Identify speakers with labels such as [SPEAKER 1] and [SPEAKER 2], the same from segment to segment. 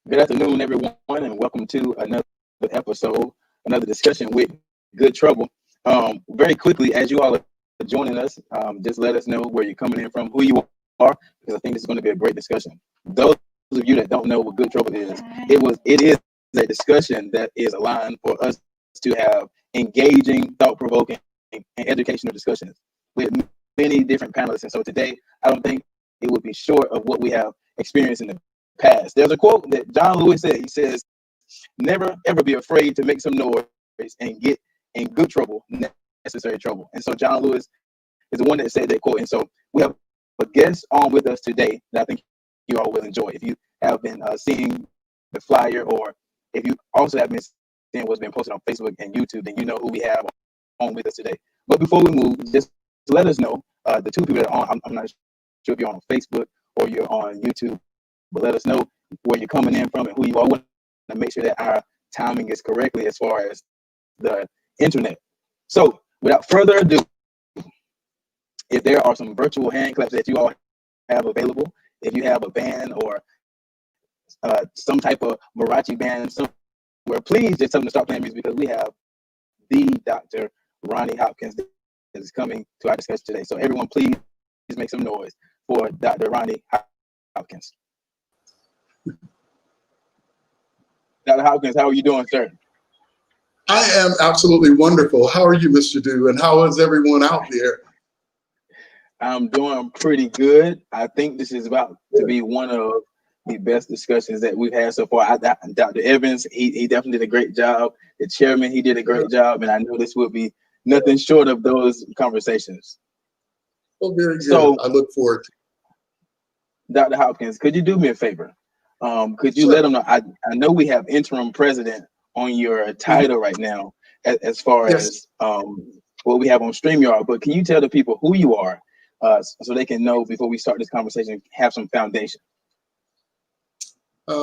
[SPEAKER 1] Good afternoon, everyone, and welcome to another episode, another discussion with Good Trouble. Very quickly, as you all are joining us, just let us know where you're coming in from, who you are, because I think this is going to be a great discussion. Those of you that don't know what Good Trouble is, it is a discussion that is aligned for us to have engaging, thought-provoking, and educational discussions with many different panelists. And so today, I don't think it would be short of what we have experienced in the past. There's a quote that John Lewis said. He says, "Never ever be afraid to make some noise and get in good trouble, necessary trouble." And so John Lewis is the one that said that quote. And so we have a guest on with us today that I think you all will enjoy. If you have been seeing the flyer, or if you also have been seeing what's been posted on Facebook and YouTube, then you know who we have on with us today. But before we move, just let us know the two people that are on. I'm not sure if you're on Facebook or you're on YouTube, but let us know where you're coming in from and who you are. We want to make sure that our timing is correctly as far as the internet. So without further ado, if there are some virtual hand claps that you all have available, if you have a band or some type of mariachi band somewhere, please just tell them to start playing music, because we have the Dr. Ronnie Hopkins that is coming to our discussion today. So everyone, please make some noise for Dr. Ronnie Hopkins. Dr. Hopkins, how are you doing, sir?
[SPEAKER 2] I am absolutely wonderful. How are you, Mr. Dew? And how is everyone out there?
[SPEAKER 1] I'm doing pretty good. I think this is about to be one of the best discussions that we've had so far. Dr. Evans, he definitely did a great job. The chairman, he did a great job. And I know this will be nothing short of those conversations.
[SPEAKER 2] Oh, very good. So, I look forward to it.
[SPEAKER 1] Dr. Hopkins, could you do me a favor? Could you let them know? I know we have interim president on your title right now, as far as what we have on StreamYard, but can you tell the people who you are, so they can know before we start this conversation, have some foundation?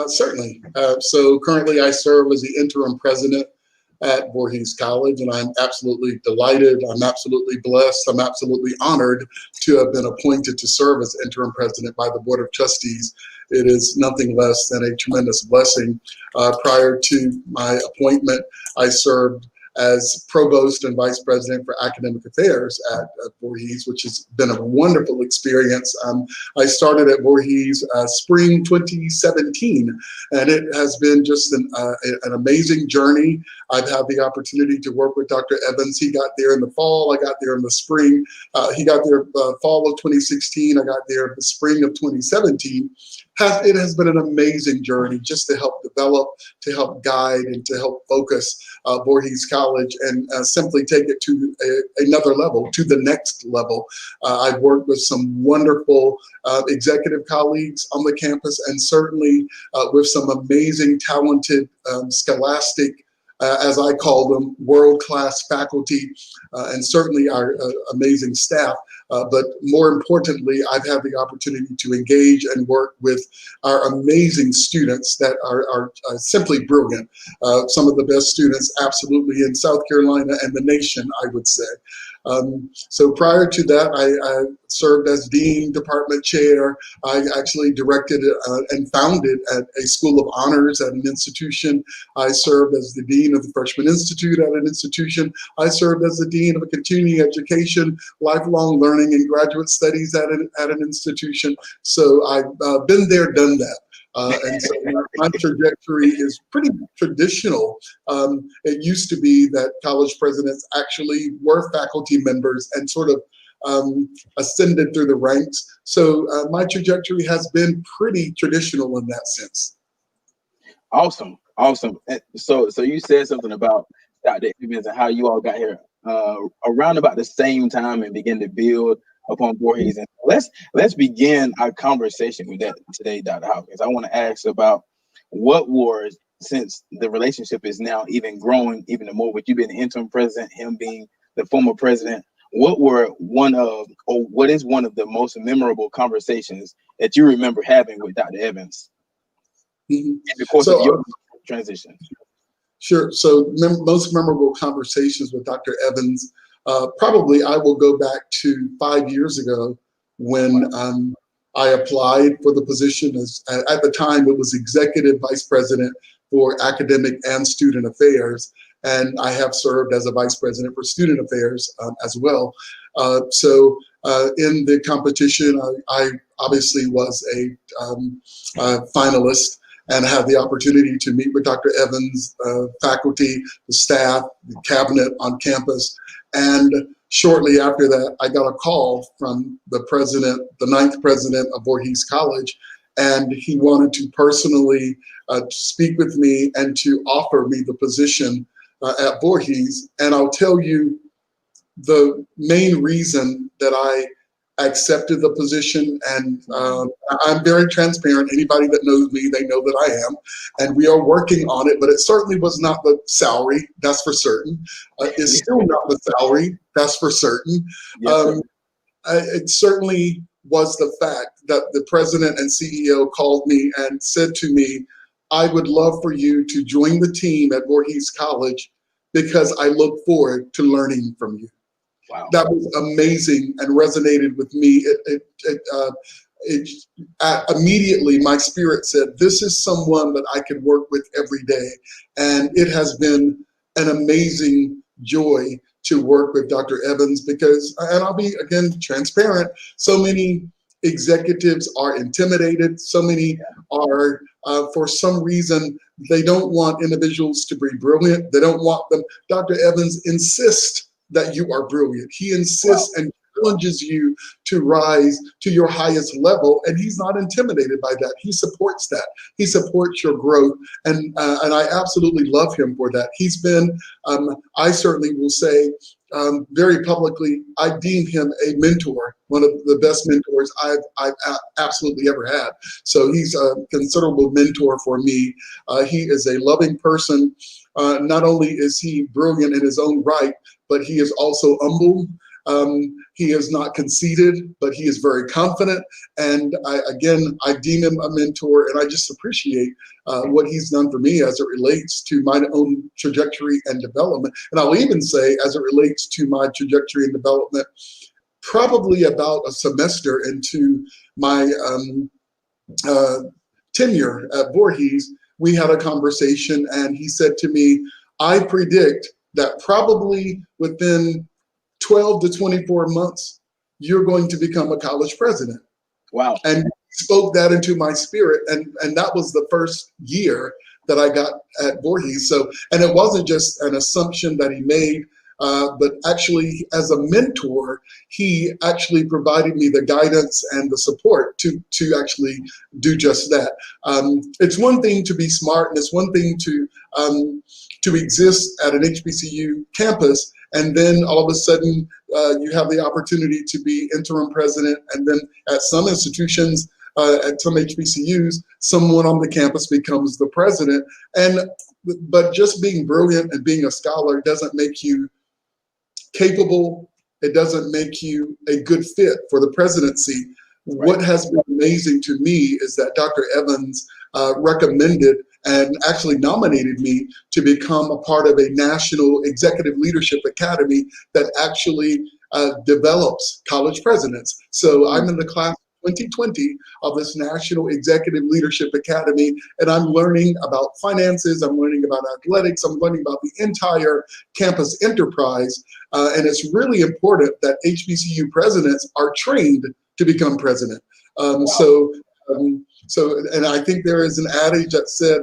[SPEAKER 2] Certainly. So currently I serve as the interim president at Voorhees College, and I'm absolutely delighted. I'm absolutely blessed. I'm absolutely honored to have been appointed to serve as interim president by the Board of Trustees. It is nothing less than a tremendous blessing. Prior to my appointment, I served as provost and vice president for academic affairs at Voorhees, which has been a wonderful experience. I started at Voorhees spring 2017, and it has been just an amazing journey. I've had the opportunity to work with Dr. Evans. He got there in the fall. I got there in the spring. He got there fall of 2016. I got there in the spring of 2017. It has been an amazing journey just to help develop, to help guide, and to help focus Voorhees College and simply take it to another level, to the next level. I've worked with some wonderful executive colleagues on the campus, and certainly with some amazing, talented, scholastic, as I call them, world-class faculty, and certainly our amazing staff. But more importantly, I've had the opportunity to engage and work with our amazing students that are simply brilliant. Some of the best students absolutely in South Carolina and the nation, I would say. So prior to that, I served as dean, department chair. I actually directed and founded at a school of honors at an institution. I served as the dean of the Freshman Institute at an institution. I served as the dean of a continuing education, lifelong learning, and graduate studies at an institution. So I've been there, done that. And so my trajectory is pretty traditional. It used to be that college presidents actually were faculty members and sort of ascended through the ranks. So my trajectory has been pretty traditional in that sense.
[SPEAKER 1] Awesome. So you said something about Dr. Evans and how you all got here around about the same time and began to build upon Voorhees. And let's begin our conversation with that today, Dr. Hopkins. I want to ask about what was, since the relationship is now even growing even more with you being the interim president, him being the former president, what is one of the most memorable conversations that you remember having with Dr. Evans in the course of your transition?
[SPEAKER 2] Sure. So most memorable conversations with Dr. Evans, probably I will go back to 5 years ago when I applied for the position as, at the time, it was Executive Vice President for Academic and Student Affairs. And I have served as a Vice President for Student Affairs as well. In the competition, I obviously was a finalist and had the opportunity to meet with Dr. Evans, faculty, the staff, the cabinet on campus. And shortly after that, I got a call from the president, the 9th president of Voorhees College, and he wanted to personally speak with me and to offer me the position at Voorhees. And I'll tell you the main reason that I accepted the position, and I'm very transparent. Anybody that knows me, they know that I am, and we are working on it, but it certainly was not the salary, that's for certain. It's still not the salary, that's for certain.
[SPEAKER 1] Yes,
[SPEAKER 2] it certainly was the fact that the president and CEO called me and said to me, I would love for you to join the team at Voorhees College because I look forward to learning from you.
[SPEAKER 1] wow.
[SPEAKER 2] That was amazing and resonated with me. Immediately, my spirit said, this is someone that I can work with every day. And it has been an amazing joy to work with Dr. Evans because, and I'll be, again, transparent, so many executives are intimidated. So many are, for some reason, they don't want individuals to be brilliant. They don't want them. Dr. Evans insists that you are brilliant. He insists and challenges you to rise to your highest level, and he's not intimidated by that. He supports that. He supports your growth, and I absolutely love him for that. He's been, I certainly will say, very publicly, I deem him a mentor, one of the best mentors I've absolutely ever had. So he's a considerable mentor for me. He is a loving person. Not only is he brilliant in his own right, but he is also humble. He is not conceited, but he is very confident. And I deem him a mentor, and I just appreciate what he's done for me as it relates to my own trajectory and development. And I'll even say, as it relates to my trajectory and development, probably about a semester into my tenure at Voorhees, we had a conversation, and he said to me, I predict that probably within 12 to 24 months, you're going to become a college president.
[SPEAKER 1] Wow.
[SPEAKER 2] And he spoke that into my spirit. And that was the first year that I got at Voorhees. So, and it wasn't just an assumption that he made, but actually as a mentor, he actually provided me the guidance and the support to actually do just that. It's one thing to be smart, and it's one thing to exist at an HBCU campus, and then all of a sudden you have the opportunity to be interim president, and then at some institutions, at some HBCUs, someone on the campus becomes the president. But just being brilliant and being a scholar doesn't make you capable. It doesn't make you a good fit for the presidency. Right. What has been amazing to me is that Dr. Evans recommended and actually nominated me to become a part of a national executive leadership academy that actually develops college presidents. So I'm in the class 2020 of this National Executive Leadership Academy, and I'm learning about finances, I'm learning about athletics, I'm learning about the entire campus enterprise, and it's really important that HBCU presidents are trained to become president. Wow. And I think there is an adage that said,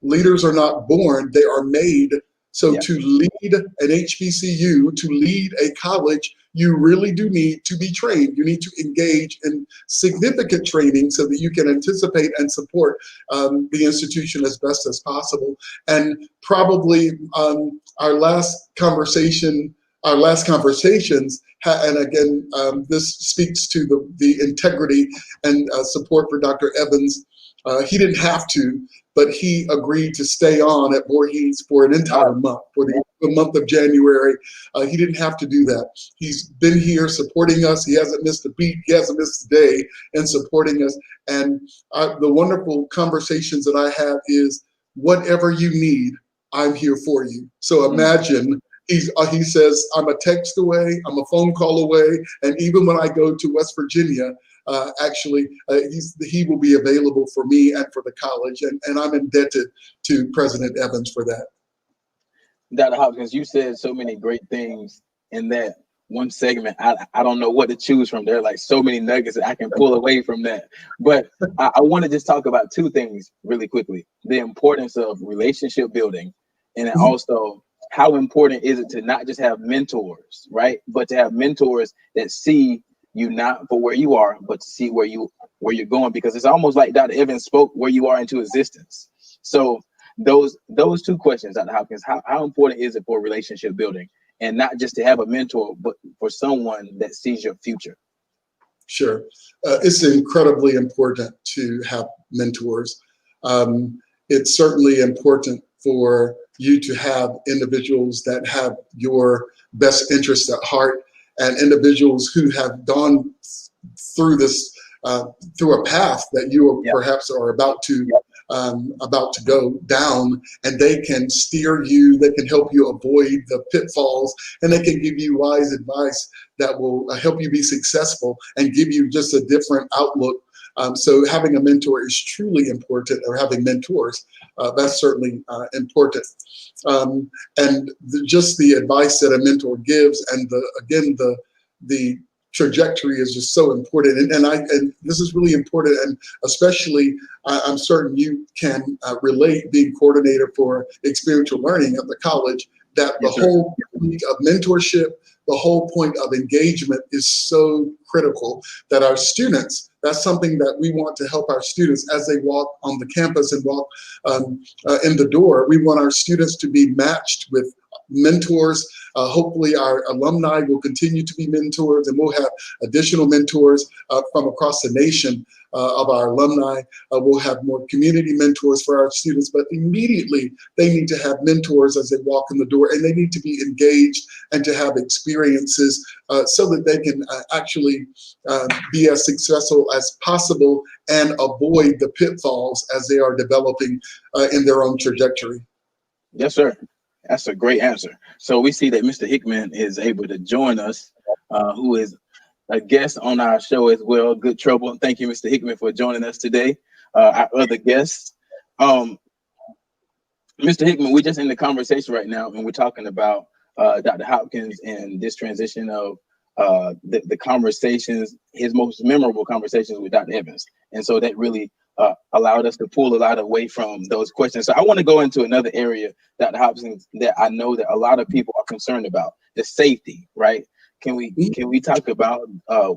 [SPEAKER 2] leaders are not born, they are made. So to lead an HBCU, to lead a college, you really do need to be trained. You need to engage in significant training so that you can anticipate and support the institution as best as possible. And probably our last conversations, and again, this speaks to the integrity and support for Dr. Evans. He didn't have to, but he agreed to stay on at Voorhees for an entire month, for the month of January. He didn't have to do that. He's been here supporting us. He hasn't missed a beat. He hasn't missed a day in supporting us. And the wonderful conversations that I have is, whatever you need, I'm here for you. So imagine, he says, I'm a text away, I'm a phone call away, and even when I go to West Virginia, he will be available for me and for the college, and I'm indebted to President Evans for that.
[SPEAKER 1] Dr. Hopkins, you said so many great things in that one segment. I don't know what to choose from. There are like so many nuggets that I can pull away from that. But I want to just talk about two things really quickly. The importance of relationship building, and then also how important is it to not just have mentors, right? But to have mentors that see you not for where you are, but to see where you're going, because it's almost like Dr. Evans spoke where you are into existence. So those two questions, Dr. Hopkins, how important is it for relationship building, and not just to have a mentor, but for someone that sees your future?
[SPEAKER 2] Sure. It's incredibly important to have mentors. It's certainly important for you to have individuals that have your best interests at heart, and individuals who have gone through this, through a path that you are perhaps are about to go down, and they can steer you, they can help you avoid the pitfalls, and they can give you wise advice that will help you be successful and give you just a different outlook. So having a mentor is truly important, or having mentors, that's certainly important. And just the advice that a mentor gives, and the trajectory is just so important, and this is really important, and especially I'm certain you can relate, being coordinator for experiential learning at the college, that the whole point of mentorship, the whole point of engagement is so critical, that our students, that's something that we want to help our students as they walk on the campus and walk in the door. We want our students to be matched with mentors. Hopefully our alumni will continue to be mentors, and we'll have additional mentors from across the nation of our alumni. We'll have more community mentors for our students, but immediately they need to have mentors as they walk in the door, and they need to be engaged and to have experiences so that they can actually be as successful as possible and avoid the pitfalls as they are developing in their own trajectory.
[SPEAKER 1] Yes, sir. That's a great answer. So we see that Mr. Hickman is able to join us, who is a guest on our show as well, Good Trouble. Thank you, Mr. Hickman, for joining us today. Our other guests. Mr. Hickman, we're just in the conversation right now, and we're talking about Dr. Hopkins and this transition of the conversations, his most memorable conversations with Dr. Evans. And so that really allowed us to pull a lot away from those questions. So I want to go into another area, Dr. Hopkins, that I know that a lot of people are concerned about, the safety, right? Can we talk about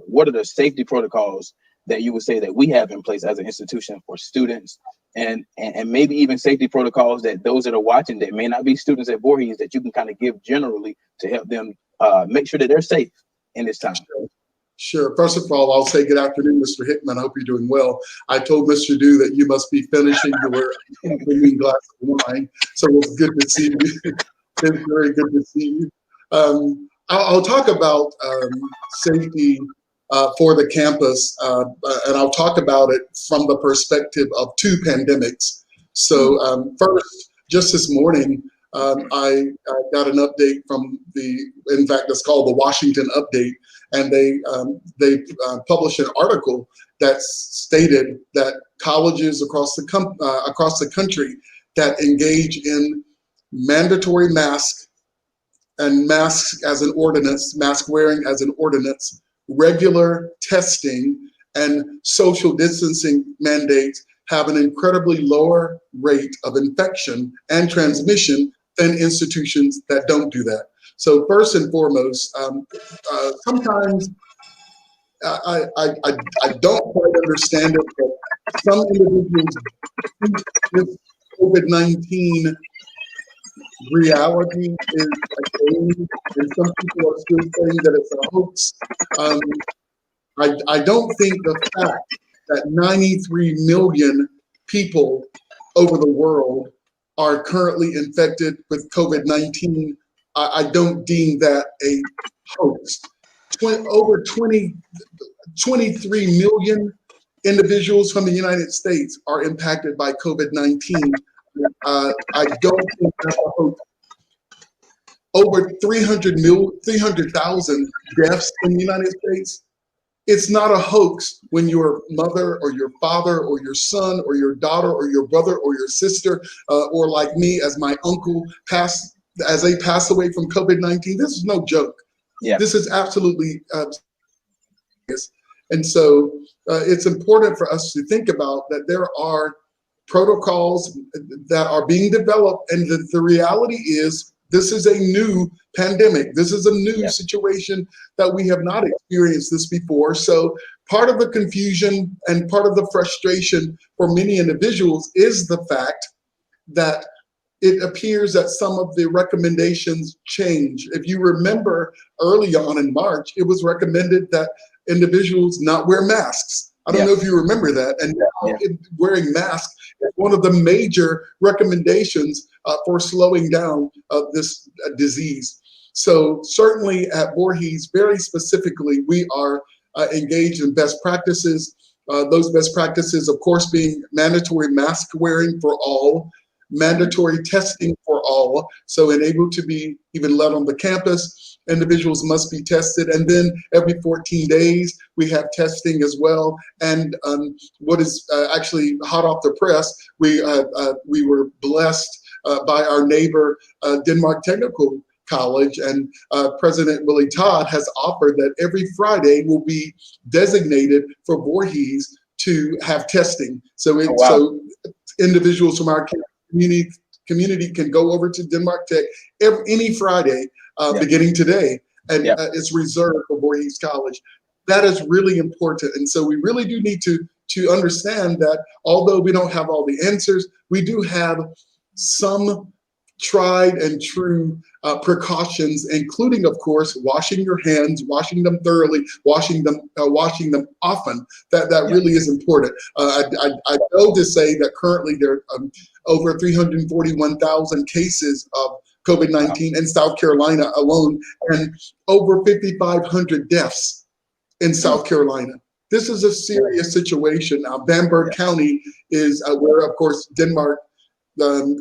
[SPEAKER 1] what are the safety protocols that you would say that we have in place as an institution for students, and maybe even safety protocols that those that are watching that may not be students at Voorhees, that you can kind of give generally to help them make sure that they're safe in this time?
[SPEAKER 2] Sure. First of all, I'll say good afternoon, Mr. Hickman. I hope you're doing well. I told Mr. Dew that you must be finishing your glass of wine, so it's good to see you. It's very good to see you. I'll talk about safety for the campus, and I'll talk about it from the perspective of two pandemics. So first, just this morning, I got an update from in fact, it's called the Washington Update, and they published an article that stated that colleges across the country that engage in mandatory masks as an ordinance, mask wearing as an ordinance, regular testing, and social distancing mandates have an incredibly lower rate of infection and transmission than institutions that don't do that. So first and foremost, sometimes I don't quite understand it, but some individuals think this COVID-19 reality is a game, and some people are still saying that it's a hoax. I don't think the fact that 93 million people over the world are currently infected with COVID-19, I don't deem that a hoax. Over 23 million individuals from the United States are impacted by COVID-19. I don't think that's a hoax. Over 300,000 deaths in the United States It's not a hoax when your mother or your father or your son or your daughter or your brother or your sister or like me, as my uncle as they pass away from COVID-19. This is no joke.
[SPEAKER 1] Yeah.
[SPEAKER 2] This is absolutely serious. And so it's important for us to think about that there are protocols that are being developed, and the reality is this is a new pandemic. This is a new situation that we have not experienced this before. So part of the confusion and part of the frustration for many individuals is the fact that it appears that some of the recommendations change. If you remember early on in March, it was recommended that individuals not wear masks. I don't know if you remember that. And now wearing masks is one of the major recommendations for slowing down this disease. So certainly at Voorhees, very specifically, we are engaged in best practices. Those best practices, of course, being mandatory mask wearing for all, mandatory testing for all. So able to be even let on the campus, individuals must be tested. And then every 14 days, we have testing as well. And what is actually hot off the press, we were blessed by our neighbor, Denmark Technical College, and President Willie Todd has offered that every Friday will be designated for Voorhees to have testing. So so individuals from our community can go over to Denmark Tech any Friday, beginning today, and it's reserved for Voorhees College. That is really important, and so we really do need to understand that although we don't have all the answers, we do have some tried and true precautions, including, of course, washing your hands, washing them thoroughly, washing them often. That really is important. I know to say that currently there are over 341,000 cases of COVID-19 in South Carolina alone, and over 5,500 deaths in South Carolina. This is a serious situation. Now, Bamberg County is where, of course,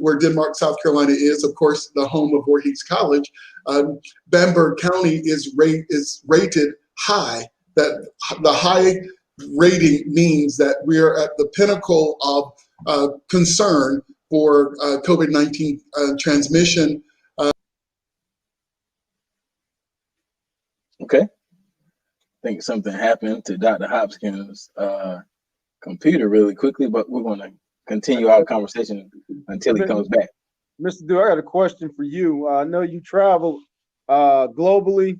[SPEAKER 2] where Denmark, South Carolina is, of course, the home of Voorhees College. Bamberg County is rated high. That the high rating means that we are at the pinnacle of concern for COVID-19 transmission.
[SPEAKER 1] Okay. I think something happened to Dr. Hopkins' computer really quickly, but we're going to continue our conversation until he comes back.
[SPEAKER 3] Mr. Dew, I got a question for you. I know you travel globally,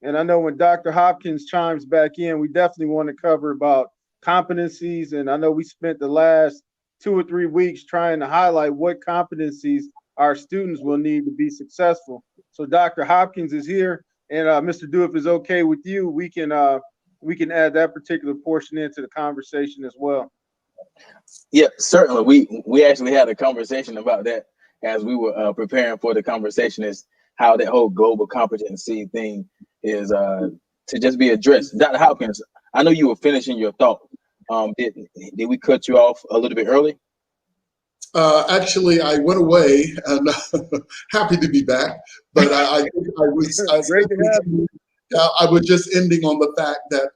[SPEAKER 3] and I know when Dr. Hopkins chimes back in, we definitely want to cover about competencies. And I know we spent the last 2 or 3 weeks trying to highlight what competencies our students will need to be successful. So Dr. Hopkins is here, and Mr. Dew, if it's okay with you, we can add that particular portion into the conversation as well.
[SPEAKER 1] Yeah, certainly. We actually had a conversation about that as we were preparing for the conversation, is how that whole global competency thing is to just be addressed. Dr. Hopkins, I know you were finishing your thought. Did we cut you off a little bit early?
[SPEAKER 2] Actually, I went away, and happy to be back. But I was just ending on the fact that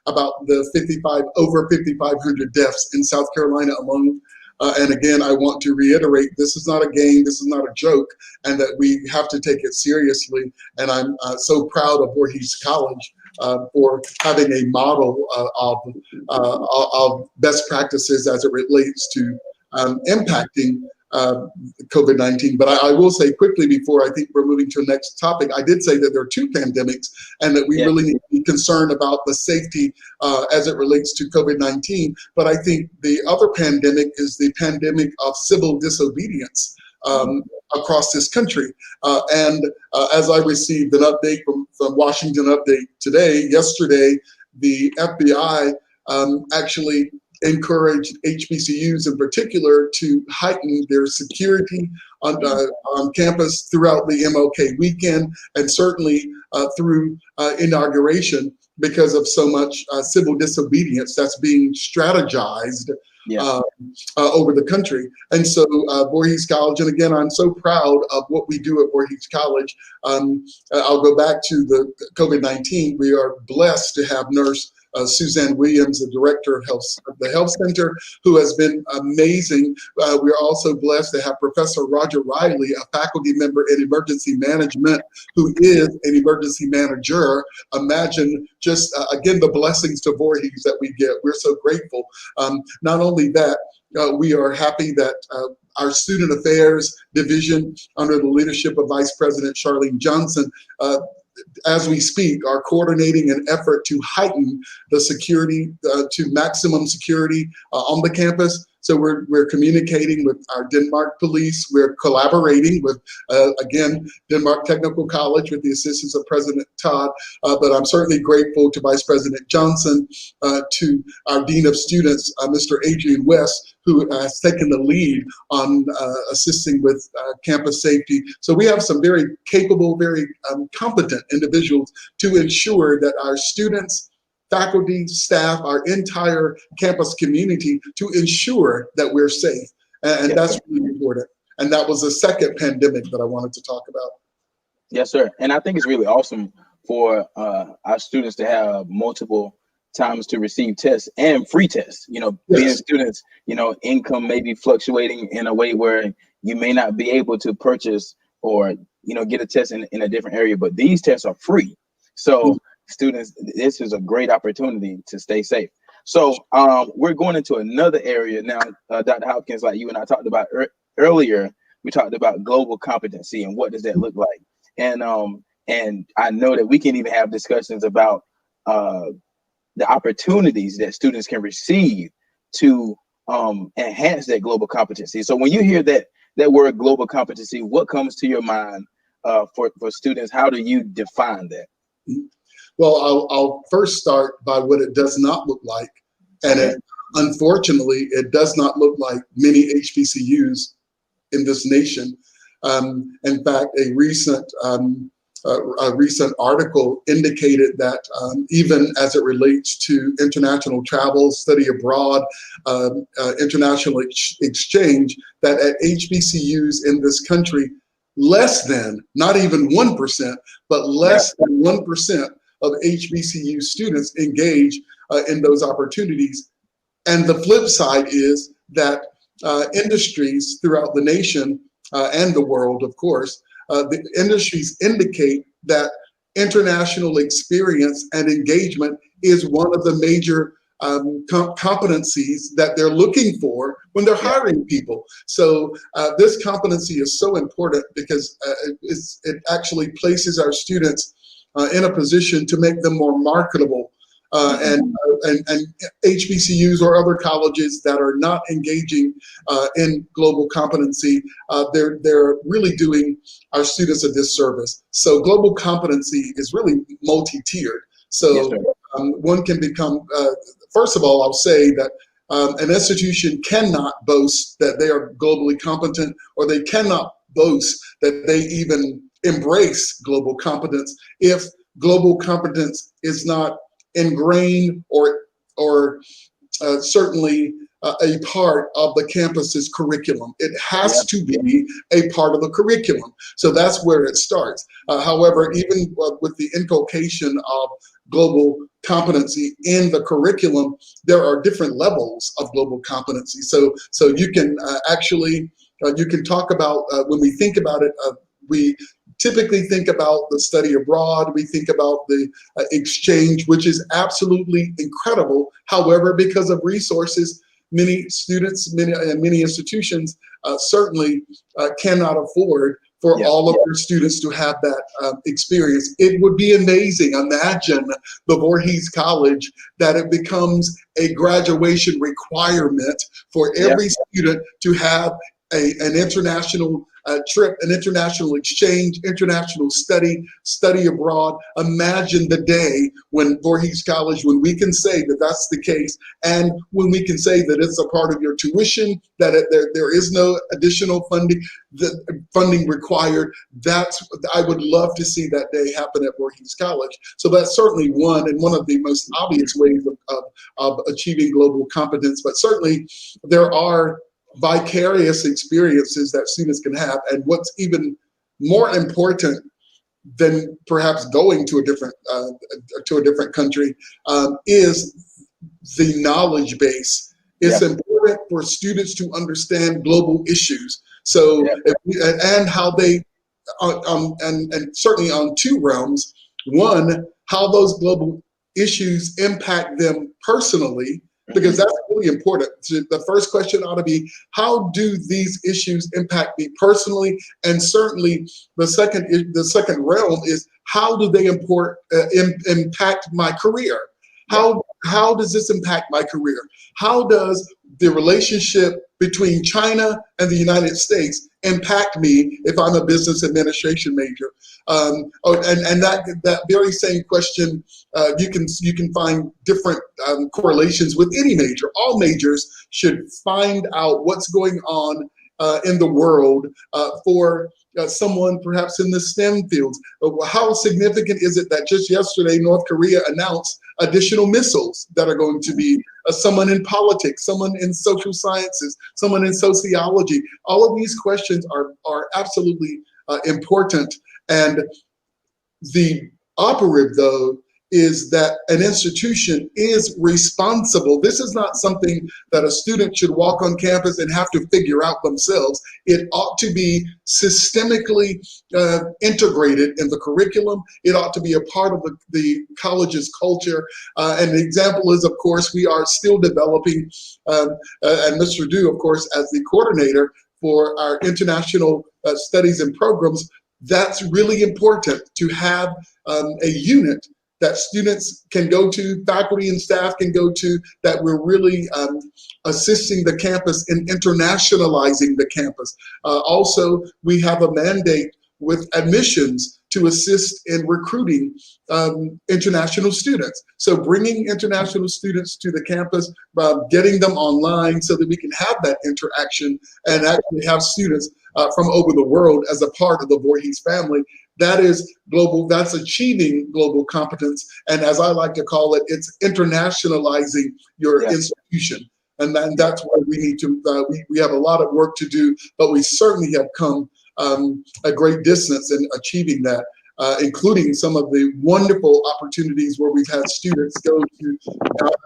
[SPEAKER 2] about the over 5,500 deaths in South Carolina alone. And again, I want to reiterate, this is not a game, this is not a joke, and that we have to take it seriously. And I'm so proud of Voorhees College for having a model of best practices as it relates to impacting COVID-19. But I will say quickly before I think we're moving to the next topic, I did say that there are 2 pandemics and that we really need to be concerned about the safety as it relates to COVID-19. But I think the other pandemic is the pandemic of civil disobedience across this country. And as I received an update from Washington Update yesterday, the FBI actually encouraged HBCUs in particular to heighten their security on campus throughout the MLK weekend, and certainly through inauguration, because of so much civil disobedience that's being strategized over the country. And so Voorhees College, and again, I'm so proud of what we do at Voorhees College. I'll go back to the COVID-19. We are blessed to have Nurse Suzanne Williams, the director of the Health Center, who has been amazing. We're also blessed to have Professor Roger Riley, a faculty member in emergency management, who is an emergency manager. Imagine just, again, the blessings to Voorhees that we get. We're so grateful. Not only that, we are happy that our Student Affairs Division, under the leadership of Vice President Charlene Johnson, as we speak, are coordinating an effort to heighten the security to maximum security on the campus. So we're communicating with our Denmark police. We're collaborating with, again, Denmark Technical College with the assistance of President Todd. But I'm certainly grateful to Vice President Johnson, to our Dean of Students, Mr. Adrian West, who has taken the lead on assisting with campus safety. So we have some very capable, very competent individuals to ensure that our students, faculty, staff, our entire campus community, to ensure that we're safe. And that's really important. And that was the second pandemic that I wanted to talk about.
[SPEAKER 1] Yes, sir. And I think it's really awesome for our students to have multiple times to receive tests and free tests. You know, being students, you know, income may be fluctuating in a way where you may not be able to purchase or, you know, get a test in a different area, but these tests are free. So students, this is a great opportunity to stay safe. So we're going into another area now, Dr. Hopkins, like you and I talked about earlier. We talked about global competency and what does that look like. And I know that we can even have discussions about the opportunities that students can receive to enhance that global competency. So when you hear that word global competency, what comes to your mind for students? How do you define that?
[SPEAKER 2] Well, I'll first start by what it does not look like. And unfortunately, it does not look like many HBCUs in this nation. In fact, a recent article indicated that even as it relates to international travel, study abroad, international exchange, that at HBCUs in this country, less than, not even 1%, but less than 1% of HBCU students engage in those opportunities. And the flip side is that industries throughout the nation and the world, of course, the industries indicate that international experience and engagement is one of the major competencies that they're looking for when they're hiring people. So this competency is so important because it actually places our students in a position to make them more marketable. And HBCUs or other colleges that are not engaging in global competency, they're really doing our students a disservice. So global competency is really multi-tiered. So one can become, first of all, I'll say that an institution cannot boast that they are globally competent, or they cannot boast that they even embrace global competence if global competence is not ingrained or certainly a part of the campus's curriculum. It has to be a part of the curriculum. So that's where it starts. However, even with the inculcation of global competency in the curriculum, there are different levels of global competency. So you can actually, you can talk about, when we think about it, we typically think about the study abroad, we think about the exchange, which is absolutely incredible. However, because of resources, many students, many institutions certainly cannot afford for all of their students to have that experience. It would be amazing. Imagine the Voorhees College, that it becomes a graduation requirement for every student to have an international trip, an international exchange, international study abroad. Imagine the day when Voorhees College, when we can say that that's the case, and when we can say that it's a part of your tuition, that there is no additional funding required. I would love to see that day happen at Voorhees College. So that's certainly one of the most obvious ways of achieving global competence. But certainly there are vicarious experiences that students can have. And what's even more important than perhaps going to a different country, is the knowledge base. It's important for students to understand global issues. So, and how they, and certainly on two realms. One, how those global issues impact them personally, because that's really important. So the first question ought to be, how do these issues impact me personally? And certainly the second realm is, how do they impact my career? How does this impact my career? How does the relationship between China and the United States impact me if I'm a business administration major? And that very same question, you can find different correlations with any major. All majors should find out what's going on in the world for someone perhaps in the STEM fields. How significant is it that just yesterday North Korea announced additional missiles that are going to be someone in politics, someone in social sciences, someone in sociology? All of these questions are absolutely important. And the operative, though, is that an institution is responsible. This is not something that a student should walk on campus and have to figure out themselves. It ought to be systemically integrated in the curriculum. It ought to be a part of the college's culture. And the example is, of course, we are still developing, and Mr. Du, of course, as the coordinator for our international studies and programs, that's really important to have a unit that students can go to, faculty and staff can go to, that we're really assisting the campus in internationalizing the campus. Also, we have a mandate with admissions to assist in recruiting international students. So bringing international students to the campus, getting them online so that we can have that interaction and actually have students from over the world as a part of the Voorhees family. That is global, that's achieving global competence. And as I like to call it, it's internationalizing your institution. And that's why we need to, we have a lot of work to do, but we certainly have come a great distance in achieving that, including some of the wonderful opportunities where we've had students go to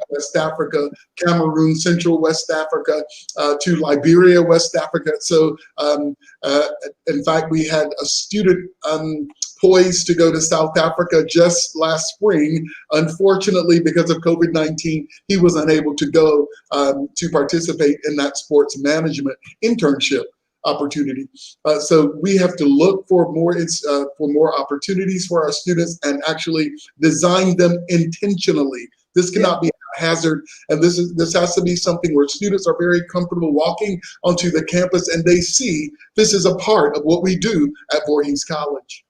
[SPEAKER 2] West Africa, Cameroon, Central West Africa, to Liberia, West Africa. So in fact, we had a student poised to go to South Africa just last spring. Unfortunately, because of COVID-19, he was unable to go to participate in that sports management internship opportunity. So we have to look for more opportunities for our students and actually design them intentionally. This cannot be a hazard, and this has to be something where students are very comfortable walking onto the campus and they see this is a part of what we do at Voorhees College.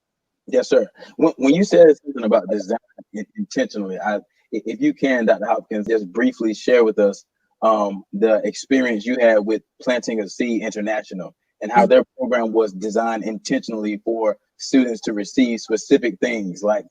[SPEAKER 1] Yes, sir. When you said something about design intentionally, if you can, Dr. Hopkins, just briefly share with us the experience you had with Planting a Seed International and how their program was designed intentionally for students to receive specific things like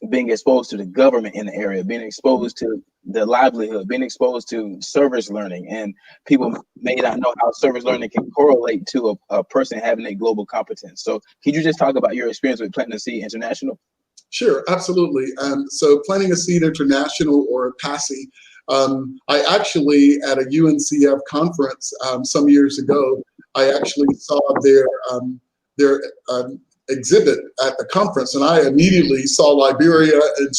[SPEAKER 1] being exposed to the government in the area, being exposed to the livelihood, being exposed to service learning. And people may not know how service learning can correlate to a person having a global competence. So can you just talk about your experience with Planting a Seed International?
[SPEAKER 2] Sure, absolutely. So Planting a Seed International, or PASI, I actually, at a UNCF conference some years ago, I actually saw their exhibit at the conference, and I immediately saw Liberia and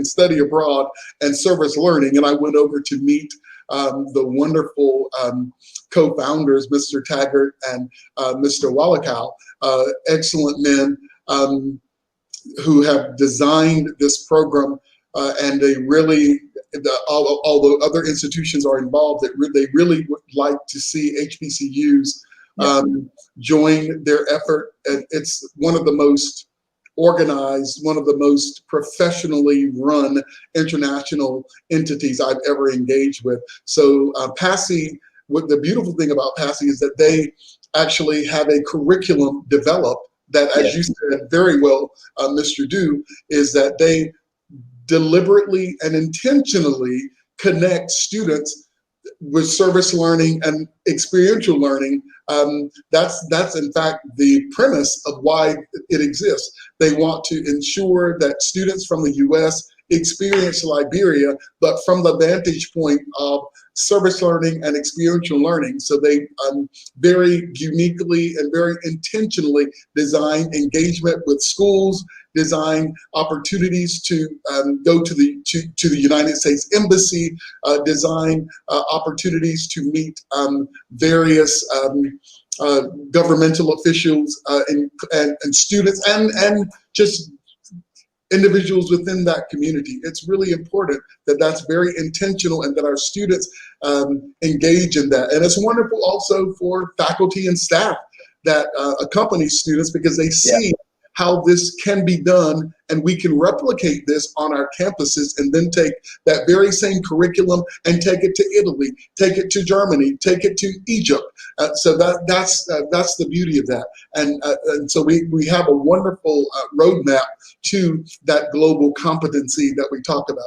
[SPEAKER 2] study abroad and service learning, and I went over to meet the wonderful co-founders, Mr. Taggart and Mr. Wallachau, excellent men who have designed this program, and they really, although other institutions are involved, they really would like to see HBCUs join their effort. And it's one of the most organized, one of the most professionally run international entities I've ever engaged with. So PASI, what the beautiful thing about PASI is that they actually have a curriculum developed that, as you said very well, Mr. Du, is that they deliberately and intentionally connect students with service learning and experiential learning, that's in fact the premise of why it exists. They want to ensure that students from the U.S. experience Liberia, but from the vantage point of service learning and experiential learning. So they very uniquely and very intentionally design engagement with schools, design opportunities to go to the United States Embassy, design opportunities to meet various governmental officials and students and just individuals within that community. It's really important that that's very intentional and that our students engage in that. And it's wonderful also for faculty and staff that accompany students, because they see how this can be done, and we can replicate this on our campuses and then take that very same curriculum and take it to Italy, take it to Germany, take it to Egypt. So that's the beauty of that. And so we have a wonderful roadmap to that global competency that we talk about.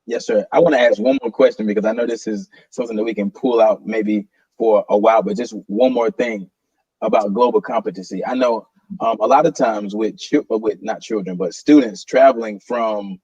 [SPEAKER 1] Yes, sir. I want to ask one more question, because I know this is something that we can pull out maybe for a while, but just one more thing about global competency. I know a lot of times with not children, but students traveling from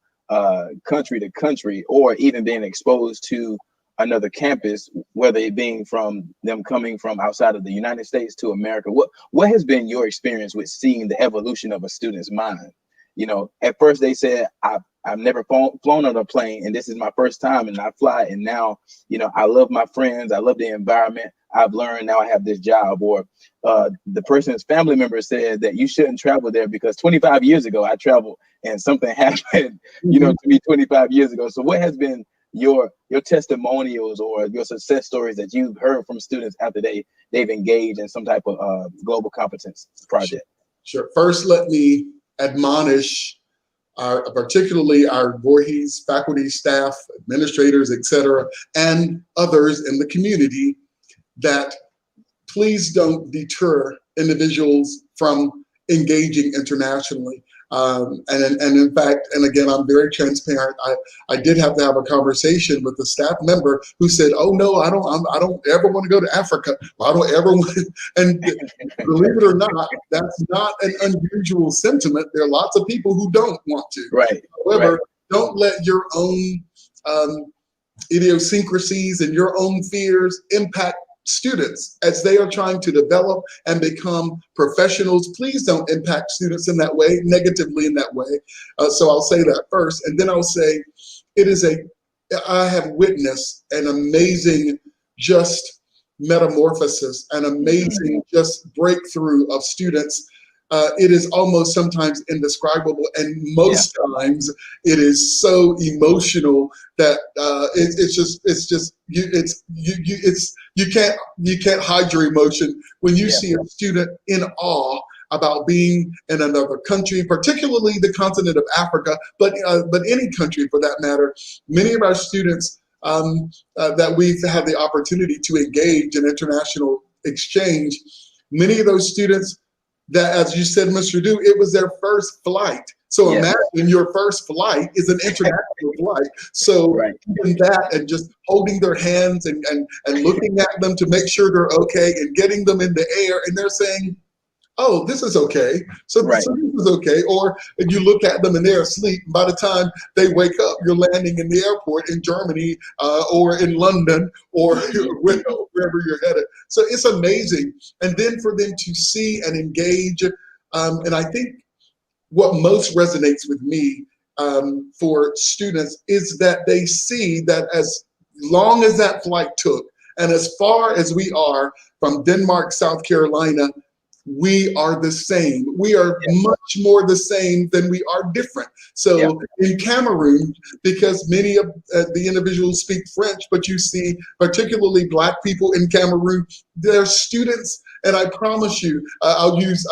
[SPEAKER 1] country to country, or even being exposed to another campus, whether it being from them coming from outside of the United States to America, what has been your experience with seeing the evolution of a student's mind? You know, at first they said, I've never flown on a plane, and this is my first time, and I fly, and now, you know, I love my friends, I love the environment, I've learned, now I have this job. Or the person's family member said that you shouldn't travel there because 25 years ago I traveled and something happened, you know, to me 25 years ago. So what has been your testimonials or your success stories that you've heard from students after they've engaged in some type of global competence project?
[SPEAKER 2] Sure. First, let me admonish particularly our Voorhees faculty, staff, administrators, etc., and others in the community, that please don't deter individuals from engaging internationally. And in fact, and again, I'm very transparent. I did have to have a conversation with a staff member who said, "Oh no, I don't ever want to go to Africa. I don't ever want." And believe it or not, that's not an unusual sentiment. There are lots of people who don't want to.
[SPEAKER 1] Right.
[SPEAKER 2] However, don't let your own idiosyncrasies and your own fears impact students as they are trying to develop and become professionals. Please don't impact students in that way, negatively in that way. So I'll say that first, and then I'll say I have witnessed an amazing just metamorphosis, an amazing just breakthrough of students. It is almost sometimes indescribable, and most times it is so emotional that you can't hide your emotion when you see a student in awe about being in another country, particularly the continent of Africa, but any country for that matter. Many of our students that we've had the opportunity to engage in international exchange, many of those students that, as you said, Mr. Du, it was their first flight. So imagine your first flight is an international flight. So even that, and just holding their hands and looking at them to make sure they're okay, and getting them in the air, and they're saying, "Oh, this is okay. So this is okay." Or if you look at them and they're asleep, and by the time they wake up, you're landing in the airport in Germany or in London or wherever you're headed. So it's amazing. And then for them to see and engage, and I think what most resonates with me for students is that they see that as long as that flight took, and as far as we are from Denmark, South Carolina, we are the same. We are much more the same than we are different. So in Cameroon, because many of the individuals speak French, but you see particularly Black people in Cameroon, they're students. And I promise you, I'll use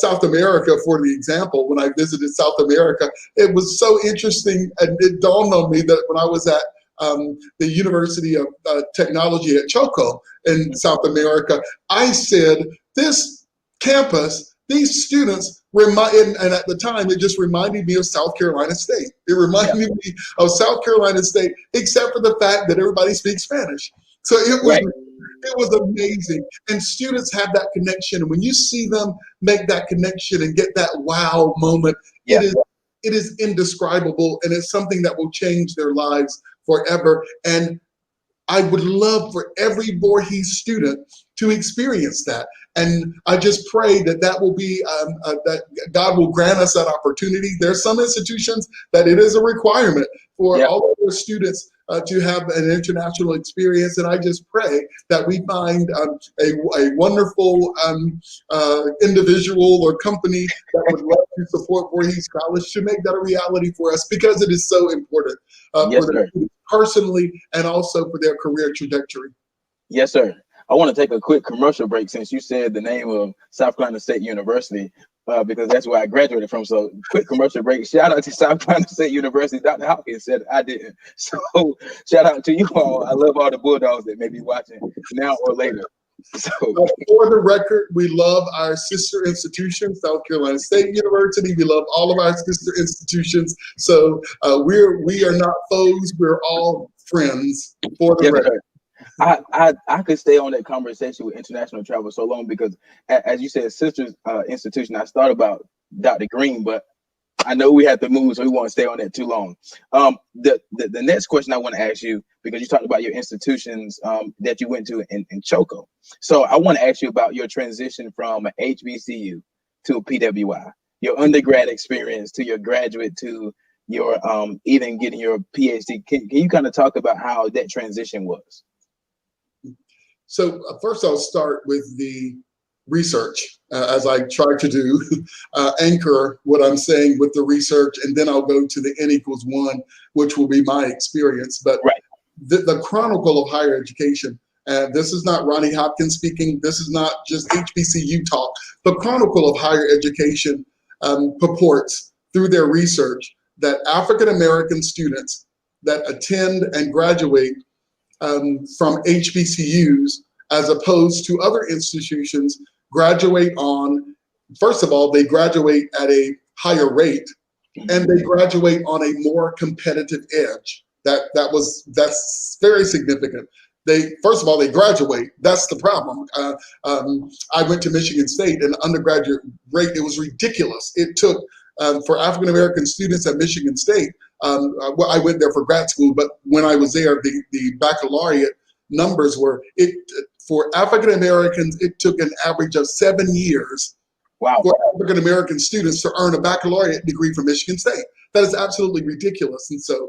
[SPEAKER 2] South America for the example. When I visited South America, it was so interesting, and it dawned on me that when I was at the University of Technology at Choco in South America, I said, this campus these students and at the time, it just reminded me of South Carolina State. It reminded me of South Carolina State, except for the fact that everybody speaks Spanish. So it was amazing. And students have that connection. And when you see them make that connection and get that wow moment, it is indescribable. And it's something that will change their lives forever. And I would love for every Voorhees student to experience that. And I just pray that that will be, that God will grant us that opportunity. There's some institutions that it is a requirement for all of their students to have an international experience. And I just pray that we find a wonderful individual or company that would love to support Voorhees College to make that a reality for us, because it is so important for them personally and also for their career trajectory.
[SPEAKER 1] Yes, sir. I want to take a quick commercial break since you said the name of South Carolina State University, because that's where I graduated from. So quick commercial break. Shout out to South Carolina State University. Dr. Hopkins said I didn't. So shout out to you all. I love all the Bulldogs that may be watching now or later. So
[SPEAKER 2] for the record, we love our sister institution, South Carolina State University. We love all of our sister institutions. So we are not foes. We're all friends, for the record.
[SPEAKER 1] I could stay on that conversation with international travel so long, because as you said, sisters institution, I thought about Dr. Green, but I know we have to move, so we won't stay on that too long. The next question I want to ask you, because you talked about your institutions that you went to in Choco. So I want to ask you about your transition from an HBCU to a PWI, your undergrad experience to your graduate to your even getting your PhD. Can you kind of talk about how that transition was?
[SPEAKER 2] So first I'll start with the research, as I try to do, anchor what I'm saying with the research, and then I'll go to the N=1, which will be my experience. But the chronicle of higher education, and this is not Ronnie Hopkins speaking, this is not just HBCU talk. The chronicle of higher education purports through their research that African-American students that attend and graduate from HBCUs, as opposed to other institutions, graduate on, first of all, they graduate at a higher rate, and they graduate on a more competitive edge. That's very significant. First of all, they graduate. That's the problem. I went to Michigan State, and the undergraduate rate, it was ridiculous. It took, for African-American students at Michigan State, well, I went there for grad school, but when I was there, the baccalaureate numbers were, for African-Americans, it took an average of 7 years for African-American students to earn a baccalaureate degree from Michigan State. That is absolutely ridiculous. And so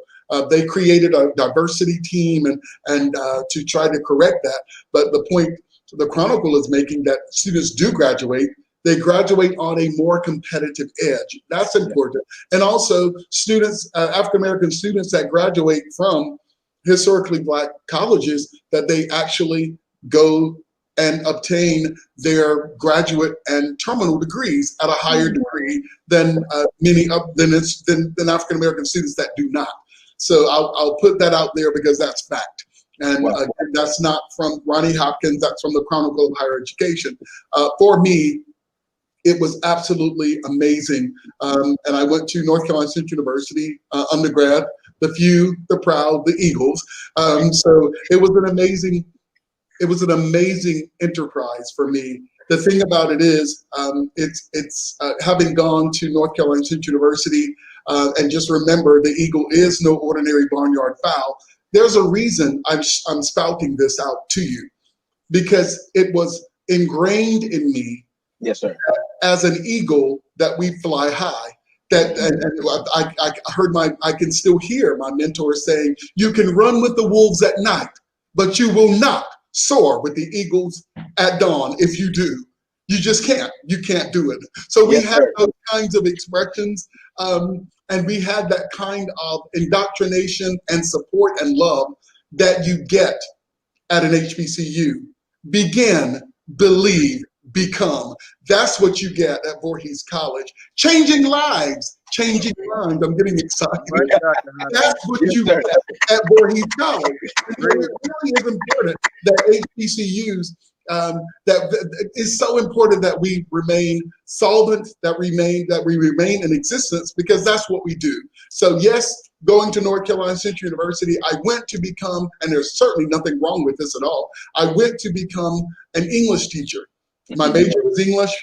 [SPEAKER 2] they created a diversity team and to try to correct that. But the point the Chronicle is making, that students do graduate, they graduate on a more competitive edge. That's important. And also students, African-American students that graduate from historically Black colleges, that they actually go and obtain their graduate and terminal degrees at a higher degree than than African-American students that do not. So I'll put that out there because that's fact. And that's not from Ronnie Hopkins, that's from the Chronicle of Higher Education. For me, it was absolutely amazing. And I went to North Carolina State University, undergrad, the few, the proud, the Eagles. So it was an amazing enterprise for me. The thing about it is, it's having gone to North Carolina State University, and just remember, the Eagle is no ordinary barnyard fowl. There's a reason I'm spouting this out to you, because it was ingrained in me.
[SPEAKER 1] Yes, sir.
[SPEAKER 2] As an eagle, that we fly high. I can still hear my mentor saying, "You can run with the wolves at night, but you will not soar with the eagles at dawn. If you do, you just can't. You can't do it." So we had those kinds of expressions, and we had that kind of indoctrination and support and love that you get at an HBCU. Begin, believe, become. That's what you get at Voorhees College. Changing lives, changing minds. I'm getting excited. That's what you get at Voorhees College. It really is important that HBCUs that is so important that we remain solvent, that we remain in existence, because that's what we do. So yes, going to North Carolina Central University, I went to become, and there's certainly nothing wrong with this at all, I went to become an English teacher. My major was English,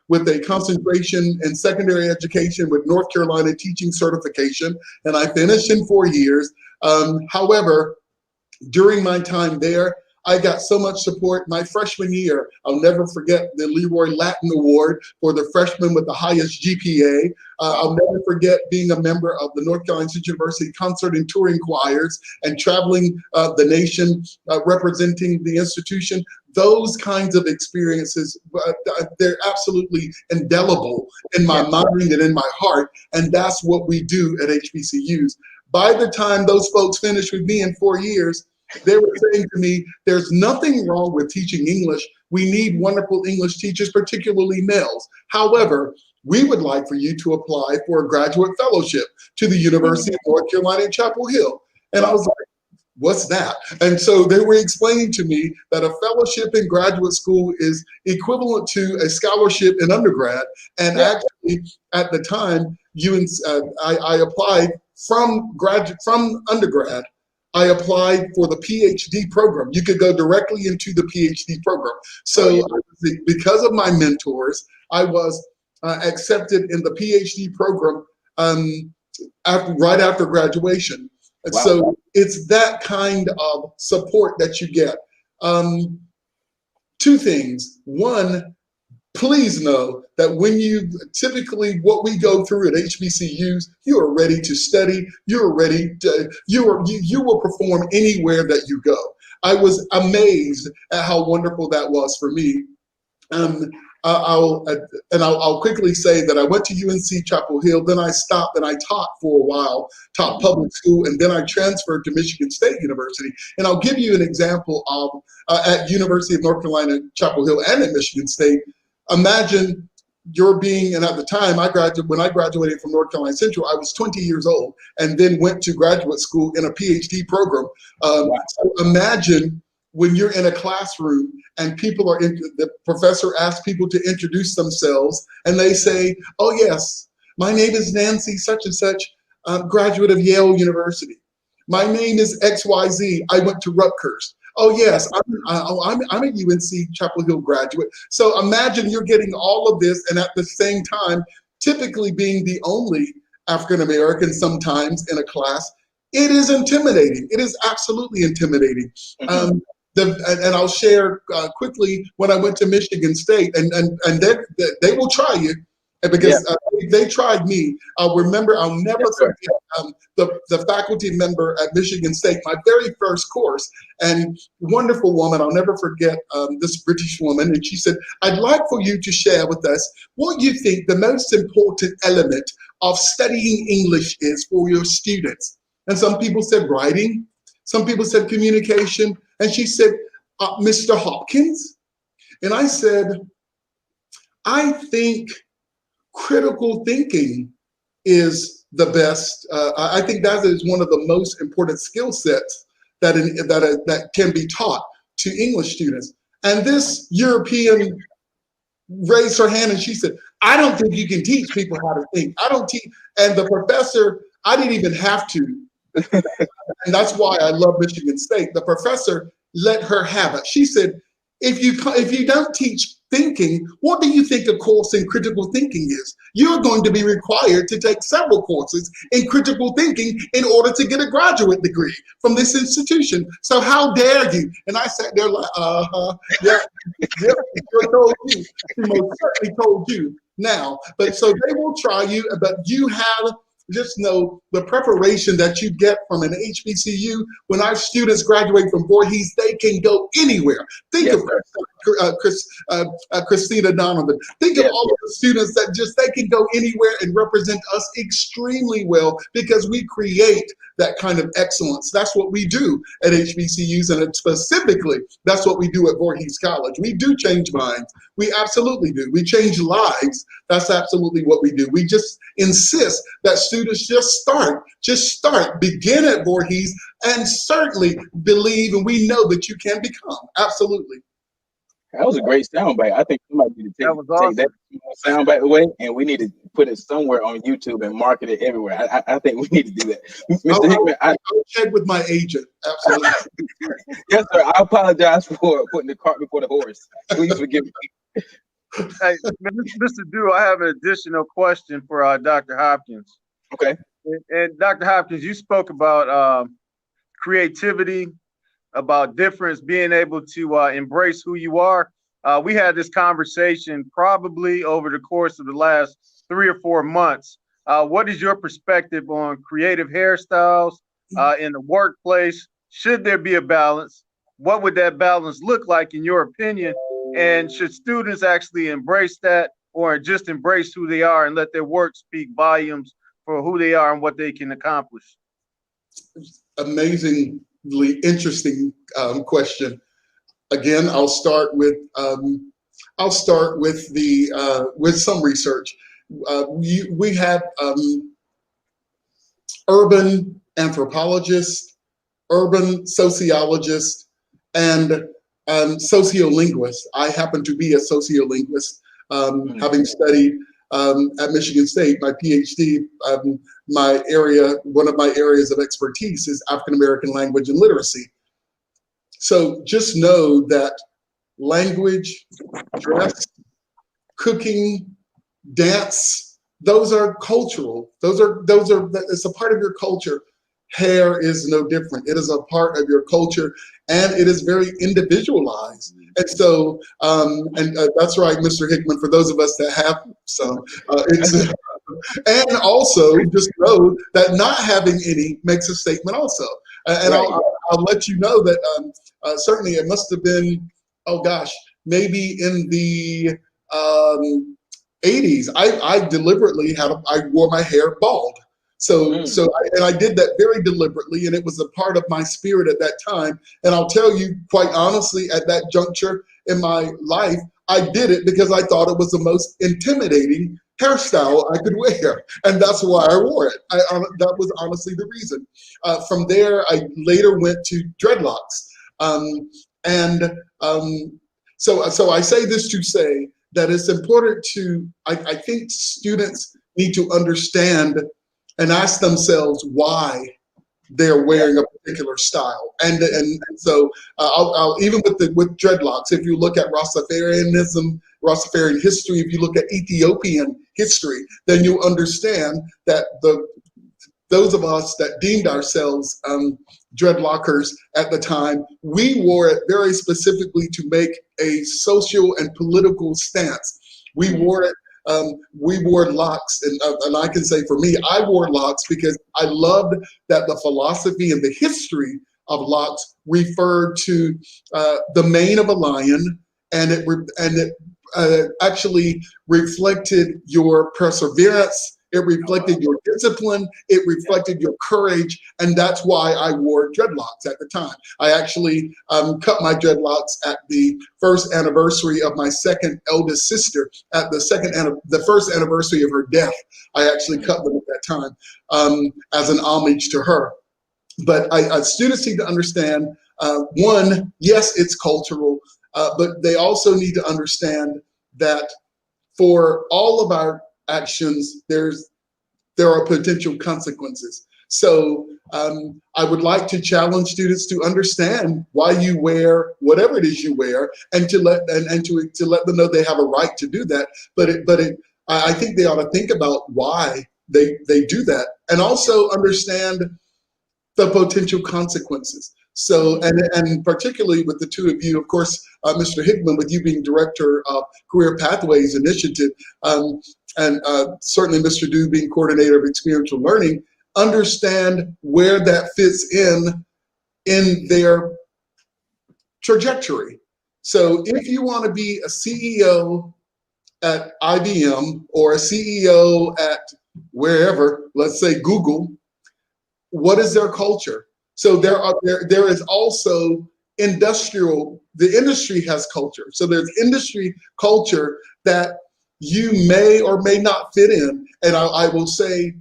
[SPEAKER 2] with a concentration in secondary education with North Carolina teaching certification, and I finished in 4 years. However, during my time there, I got so much support. My freshman year, I'll never forget the Leroy Latin Award for the freshman with the highest GPA. I'll never forget being a member of the North Carolina State University concert and touring choirs and traveling the nation representing the institution. Those kinds of experiences, they're absolutely indelible in my mind and in my heart, and that's what we do at HBCUs. By the time those folks finished with me in 4 years, they were saying to me, there's nothing wrong with teaching English. We need wonderful English teachers, particularly males. However, we would like for you to apply for a graduate fellowship to the University of North Carolina at Chapel Hill. And I was like, what's that? And so they were explaining to me that a fellowship in graduate school is equivalent to a scholarship in undergrad. And actually, at the time, I applied from undergrad. I applied for the PhD program. You could go directly into the PhD program. So because of my mentors, I was accepted in the PhD program right after graduation. And so it's that kind of support that you get. Two things. One, please know that when typically what we go through at HBCUs, you are ready to study, you will perform anywhere that you go. I was amazed at how wonderful that was for me. I'll quickly say that I went to UNC Chapel Hill, then I stopped and I taught for a while, taught public school, and then I transferred to Michigan State University. And I'll give you an example of at University of North Carolina, Chapel Hill, and at Michigan State. Imagine and at the time when I graduated from North Carolina Central, I was 20 years old and then went to graduate school in a PhD program. So imagine when you're in a classroom and the professor asks people to introduce themselves and they say, oh yes, my name is Nancy such and such, graduate of Yale University. My name is XYZ, I went to Rutgers. Oh yes, I'm a UNC Chapel Hill graduate. So imagine you're getting all of this and at the same time, typically being the only African American sometimes in a class. It is intimidating. It is absolutely intimidating. And I'll share quickly when I went to Michigan State, and they will try you because they tried me. I'll never forget the faculty member at Michigan State, my very first course, and wonderful woman. I'll never forget this British woman, and she said, "I'd like for you to share with us what you think the most important element of studying English is for your students." And some people said writing, some people said communication, and she said, "Mr. Hopkins," and I said, "I think critical thinking is the best. I think that is one of the most important skill sets that can be taught to English students." And this European raised her hand and she said, "I don't think you can teach people how to think. I don't teach." And the professor, I didn't even have to. And that's why I love Michigan State. The professor let her have it. She said, if you don't teach thinking, what do you think a course in critical thinking is? You're going to be required to take several courses in critical thinking in order to get a graduate degree from this institution. So how dare you? And I sat there like, yeah, sure told you. She most certainly told you now. But so they will try you, but you have, just know the preparation that you get from an HBCU. When our students graduate from Voorhees, they can go anywhere. Think of Christina Donovan. Think of all of the students that they can go anywhere and represent us extremely well because we create that kind of excellence. That's what we do at HBCUs, and specifically, that's what we do at Voorhees College. We do change minds. We absolutely do. We change lives. That's absolutely what we do. We just insist that students just start, begin at Voorhees, and certainly believe, and we know that you can become. Absolutely.
[SPEAKER 1] That was a great soundbite. I think somebody need to
[SPEAKER 3] That was
[SPEAKER 1] take that
[SPEAKER 3] awesome.
[SPEAKER 1] soundbite away, and we need to put it somewhere on YouTube and market it everywhere. I think we need to do that.
[SPEAKER 2] I'll,
[SPEAKER 1] Mr.
[SPEAKER 2] I'll,
[SPEAKER 1] Hickman,
[SPEAKER 2] I'll check with my agent. Absolutely.
[SPEAKER 1] yes, sir. I apologize for putting the cart before the horse. Please forgive me.
[SPEAKER 3] Hey, Mr. Dew, I have an additional question for Dr. Hopkins.
[SPEAKER 1] Okay.
[SPEAKER 3] And Dr. Hopkins, you spoke about creativity, about difference, being able to embrace who you are. We had this conversation probably over the course of the last 3 or 4 months. What is your perspective on creative hairstyles in the workplace? Should there be a balance? What would that balance look like in your opinion? And should students actually embrace that or just embrace who they are and let their work speak volumes for who they are and what they can accomplish?
[SPEAKER 2] Amazingly interesting question. Again, I'll start with with some research. We had urban anthropologists, urban sociologists, and sociolinguists. I happen to be a sociolinguist, having studied at Michigan State, my PhD. One of my areas of expertise is African American language and literacy. So just know that language, dress, cooking, dance, those are cultural. It's a part of your culture. Hair is no different. It is a part of your culture, and it is very individualized. And so, that's right, Mr. Hickman, for those of us that have some, and also just know that not having any makes a statement also. And
[SPEAKER 1] Right.
[SPEAKER 2] I'll let you know that certainly it must have been, oh gosh, maybe in the 80s. I deliberately I wore my hair bald. And I did that very deliberately, and it was a part of my spirit at that time. And I'll tell you, quite honestly, at that juncture in my life, I did it because I thought it was the most intimidating hairstyle I could wear, and that's why I wore it. That was honestly the reason. From there, I later went to dreadlocks, and so I say this to say that it's important to. I think students need to understand and ask themselves why they're wearing a particular style. And so I'll even with dreadlocks, if you look at Rastafarianism, Rastafarian history, if you look at Ethiopian history, then you understand that those of us that deemed ourselves dreadlockers at the time, we wore it very specifically to make a social and political stance. We wore it. We wore locks, and I can say for me, I wore locks because I loved that the philosophy and the history of locks referred to the mane of a lion, and it actually reflected your perseverance. It reflected your discipline. It reflected your courage, and that's why I wore dreadlocks at the time. I actually cut my dreadlocks at the first anniversary of my second eldest sister. At the first anniversary of her death, I actually cut them at that time as an homage to her. But students need to understand, one, yes, it's cultural, but they also need to understand that for all of our actions, there are potential consequences. So I would like to challenge students to understand why you wear whatever it is you wear, and to let them know they have a right to do that. I think they ought to think about why they do that, and also understand the potential consequences. So, and particularly with the two of you, of course, Mr. Hickman, with you being director of Career Pathways Initiative, and certainly Mr. Dew being coordinator of experiential learning, understand where that fits in their trajectory. So if you want to be a CEO at IBM or a CEO at wherever, let's say Google, what is their culture? So there is also the industry has culture. So there's industry culture that you may or may not fit in. And I will say,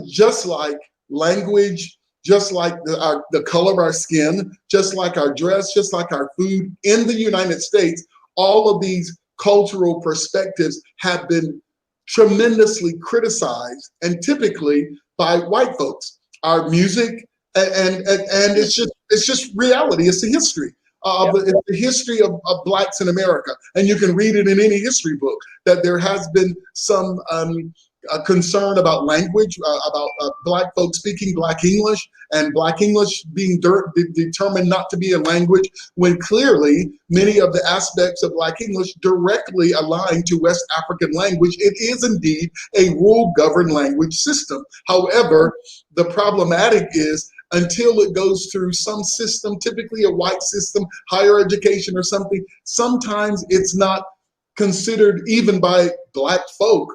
[SPEAKER 2] just like language, just like the color of our skin, just like our dress, just like our food in the United States, all of these cultural perspectives have been tremendously criticized, and typically by white folks. Our music and it's just reality. It's the history. It's the history of blacks in America, and you can read it in any history book that there has been some concern about language, about black folks speaking black English, and black English being determined not to be a language, when clearly many of the aspects of black English directly align to West African language. It is indeed a rule-governed language system. However, the problematic is, until it goes through some system, typically a white system, higher education or something, sometimes it's not considered, even by black folk,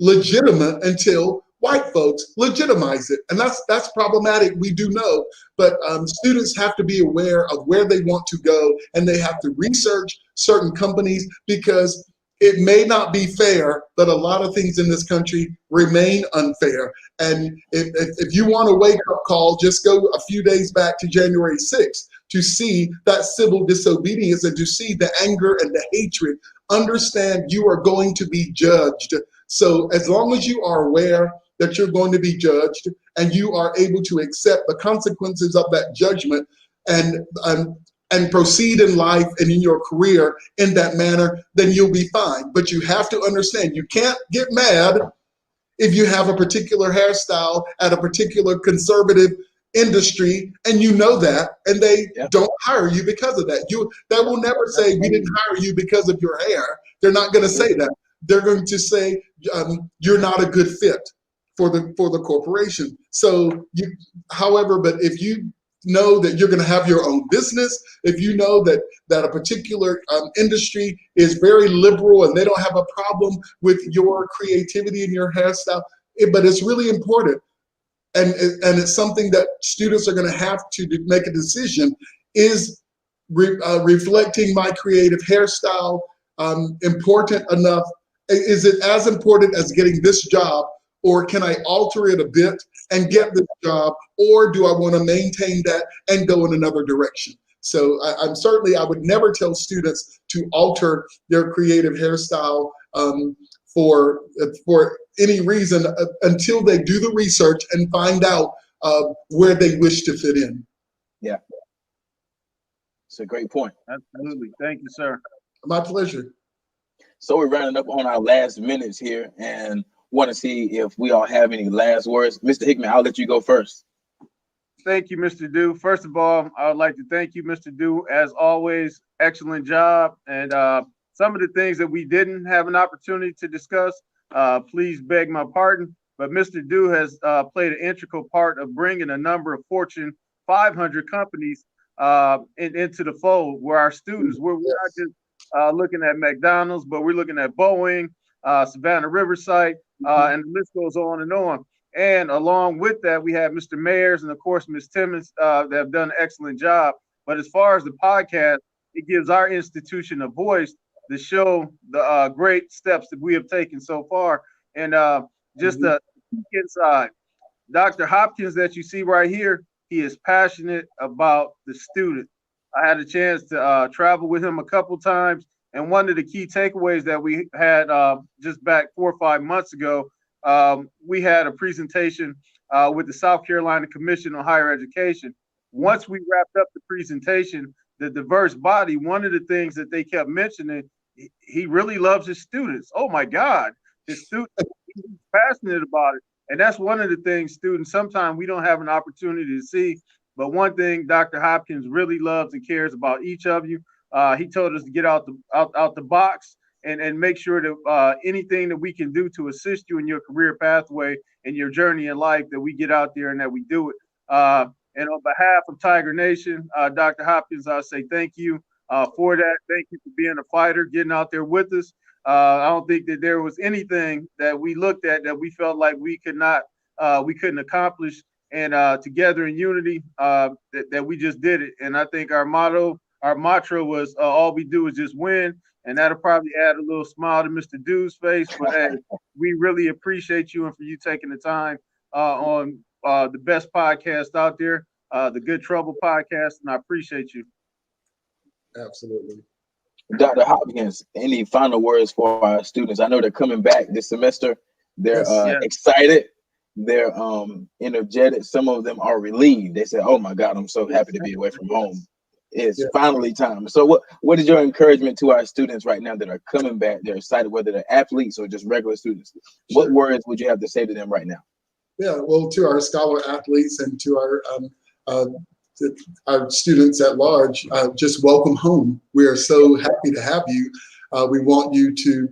[SPEAKER 2] legitimate until white folks legitimize it. And that's problematic, we do know. But students have to be aware of where they want to go, and they have to research certain companies, because it may not be fair, but a lot of things in this country remain unfair. And if you want a wake-up call, just go a few days back to January 6th to see that civil disobedience and to see the anger and the hatred. Understand you are going to be judged. So as long as you are aware that you're going to be judged, and you are able to accept the consequences of that judgment, and proceed in life and in your career in that manner, then you'll be fine. But you have to understand, you can't get mad if you have a particular hairstyle at a particular conservative industry, and you know that, and they don't hire you because of that. That will never say, we didn't hire you because of your hair. They're not going to say that. They're going to say, you're not a good fit for the corporation. So however, but if you know that you're going to have your own business, if you know that a particular industry is very liberal and they don't have a problem with your creativity and your hairstyle, but it's really important. And it's something that students are going to have to make a decision. Is reflecting my creative hairstyle important enough? Is it as important as getting this job, or can I alter it a bit and get this job, or do I want to maintain that and go in another direction? So I would never tell students to alter their creative hairstyle for any reason until they do the research and find out where they wish to fit in.
[SPEAKER 1] Yeah, it's a great point.
[SPEAKER 3] Absolutely. Thank you, sir.
[SPEAKER 2] My pleasure.
[SPEAKER 1] So we're rounding up on our last minutes here, and want to see if we all have any last words. Mr. Hickman, I'll let you go first.
[SPEAKER 3] Thank you, Mr. Dew. First of all, I would like to thank you, Mr. Dew. As always, excellent job. And some of the things that we didn't have an opportunity to discuss, please beg my pardon. But Mr. Dew has played an integral part of bringing a number of Fortune 500 companies into the fold, where our students, we're not just looking at McDonald's, but we're looking at Boeing, Savannah Riverside, and the list goes on and on. And along with that, we have Mr. Mayers and, of course, Ms. Timmons that have done an excellent job. But as far as the podcast, it gives our institution a voice to show the great steps that we have taken so far. And just to peek inside, Dr. Hopkins that you see right here, he is passionate about the student. I had a chance to travel with him a couple times. And one of the key takeaways that we had just back 4 or 5 months ago, we had a presentation with the South Carolina Commission on Higher Education. Once we wrapped up the presentation, the diverse body, one of the things that they kept mentioning, he really loves his students. Oh my God, his students, he's passionate about it. And that's one of the things students, sometimes we don't have an opportunity to see. But one thing Dr. Hopkins really loves and cares about each of you. He told us to get out the box and make sure that anything that we can do to assist you in your career pathway and your journey in life, that we get out there and that we do it. And on behalf of Tiger Nation, Dr. Hopkins, I say thank you for that. Thank you for being a fighter, getting out there with us. I don't think that there was anything that we looked at that we felt like we couldn't accomplish. And together in unity, that we just did it. And I think our mantra was all we do is just win. And that'll probably add a little smile to Mr. Dew's face. But hey, we really appreciate you and for you taking the time on the best podcast out there, the Good Trouble podcast, and I appreciate you.
[SPEAKER 2] Absolutely.
[SPEAKER 1] Dr. Hopkins, any final words for our students? I know they're coming back this semester. They're
[SPEAKER 2] Yes.
[SPEAKER 1] excited. They're energetic. Some of them are relieved. They say, "Oh my God, I'm so happy to be away from home. It's finally time." So what is your encouragement to our students right now that are coming back? They're excited, whether they're athletes or just regular students.
[SPEAKER 2] Sure.
[SPEAKER 1] What words would you have to say to them right now?
[SPEAKER 2] Yeah, well, to our scholar athletes and to our students at large, just welcome home. We are so happy to have you. We want you to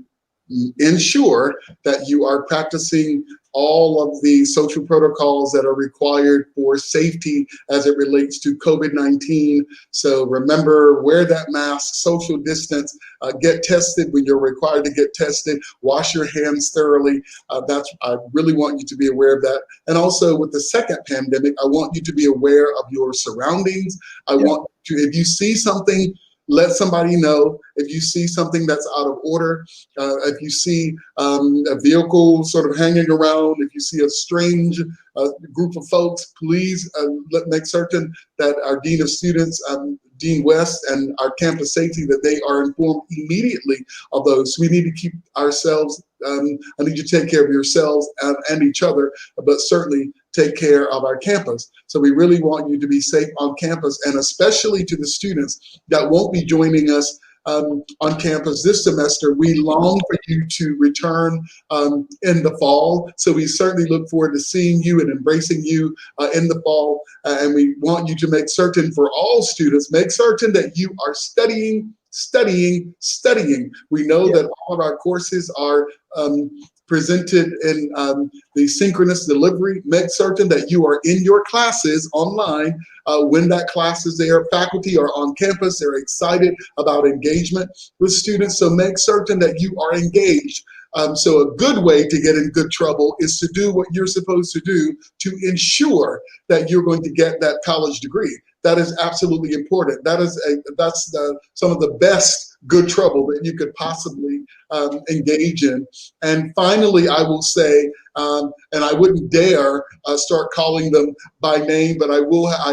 [SPEAKER 2] ensure that you are practicing all of the social protocols that are required for safety as it relates to COVID-19. So remember, wear that mask, social distance, get tested when you're required to get tested, wash your hands thoroughly. I really want you to be aware of that. And also with the second pandemic, I want you to be aware of your surroundings. I want you, if you see something, let somebody know. If you see something that's out of order, if you see a vehicle sort of hanging around, if you see a strange group of folks, please make certain that our Dean of Students, Dean West, and our campus safety, that they are informed immediately of those. We need to keep ourselves, I need you to take care of yourselves and each other, but certainly take care of our campus. So we really want you to be safe on campus, and especially to the students that won't be joining us on campus this semester. We long for you to return in the fall. So we certainly look forward to seeing you and embracing you in the fall. And we want you to make certain, for all students, make certain that you are studying. We know that all of our courses are presented in the synchronous delivery. Make certain that you are in your classes online when that class is there. Faculty are on campus. They're excited about engagement with students. So make certain that you are engaged. So a good way to get in good trouble is to do what you're supposed to do to ensure that you're going to get that college degree. That is absolutely important. That's some of the best good trouble that you could possibly engage in. And finally, I will say, and I wouldn't dare start calling them by name, but I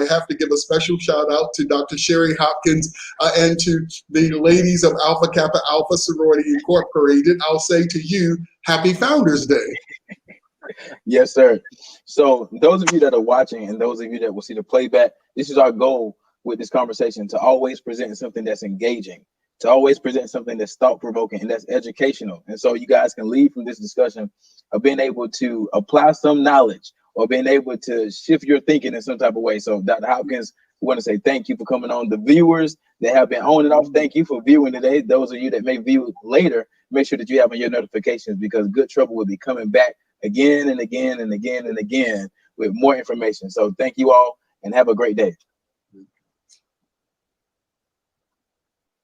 [SPEAKER 2] have to give a special shout out to Dr. Sherry Hopkins and to the ladies of Alpha Kappa Alpha Sorority Incorporated. I'll say to you, happy Founders Day.
[SPEAKER 1] Yes, sir. So those of you that are watching and those of you that will see the playback, this is our goal with this conversation, to always present something that's engaging, to always present something that's thought-provoking and that's educational. And so you guys can leave from this discussion of being able to apply some knowledge or being able to shift your thinking in some type of way. So Dr. Hopkins, we want to say thank you for coming on. The viewers that have been on and off, thank you for viewing today. Those of you that may view later, make sure that you have on your notifications, because Good Trouble will be coming back again and again and again and again with more information. So thank you all and have a great day.